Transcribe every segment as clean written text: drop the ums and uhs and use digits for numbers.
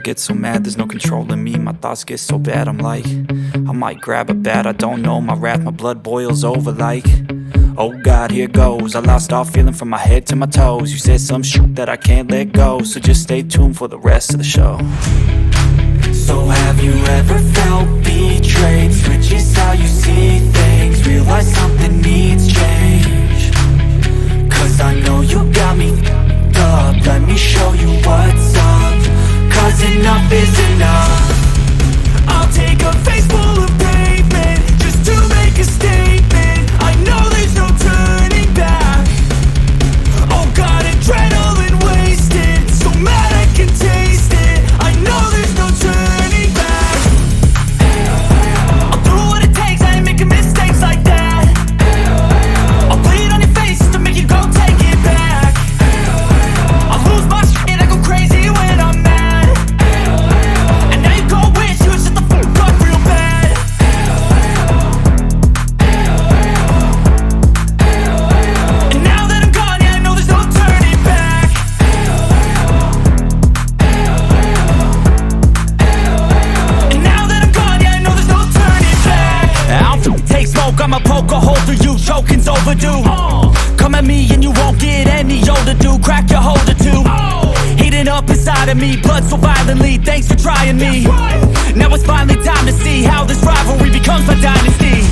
get so mad, there's no controlling me. My thoughts get so bad, I'm like, I might grab a bat, I don't know. My wrath, my blood boils over like, oh God, here goes. I lost all feeling from my head to my toes. You said some shit that I can't let go, so just stay tuned for the rest of the show. So have you ever felt betrayed? Switches how you see things, realize something needs change. Cause I know you got me f***ed up, let me show you what's up. Cause enough is enough. I'll take a face full of pavement just to make a statement. I know there's no turning back. Oh God, adrenaline wasted, so mad I can taste it. I know there's no turning back. I'll do what it takes, I ain't making mistakes like that. I'll bleed on your face to make you go take it back. I'll lose my shit, I go crazy when I'm mad. And now you go wish you would shut the fuck up real bad. And now that I'm gone, yeah, I know there's no turning back. And now that I'm gone, yeah, I know there's no turning back. I don't take smoke, I'ma poke a hole through you, choking's overdue. Come at me and you won't get any older, dude. Crack your holder too. Heating up inside of me, blood so violently, thanks for trying me. Now it's finally time to see how this rivalry becomes my dynasty.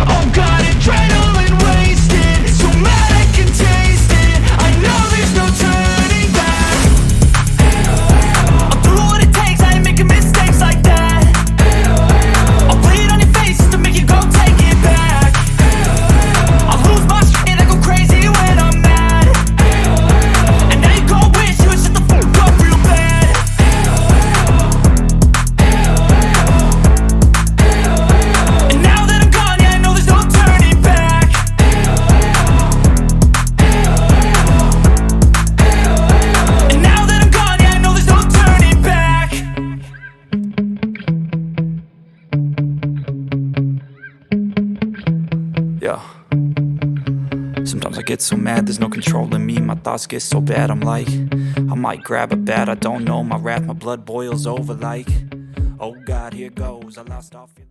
Oh God, adrenaline wasted, so mad I can taste it. I know there's no turning back. I'll do what it takes, I ain't making mistakes like that. I'll bleed on your face to make you go take it back. I'll lose my shit, I go crazy when I'm mad. And now you go wish you would shut the fuck up real bad. And now that I'm gone, yeah, I know there's no turning back. And now that I'm gone, yeah, I know there's no turning back. Yeah. Sometimes I get so mad, there's no controlling me. My thoughts get so bad, I'm like, I might grab a bat, I don't know. My wrath, my blood boils over like, oh God, here goes. I lost all feeling.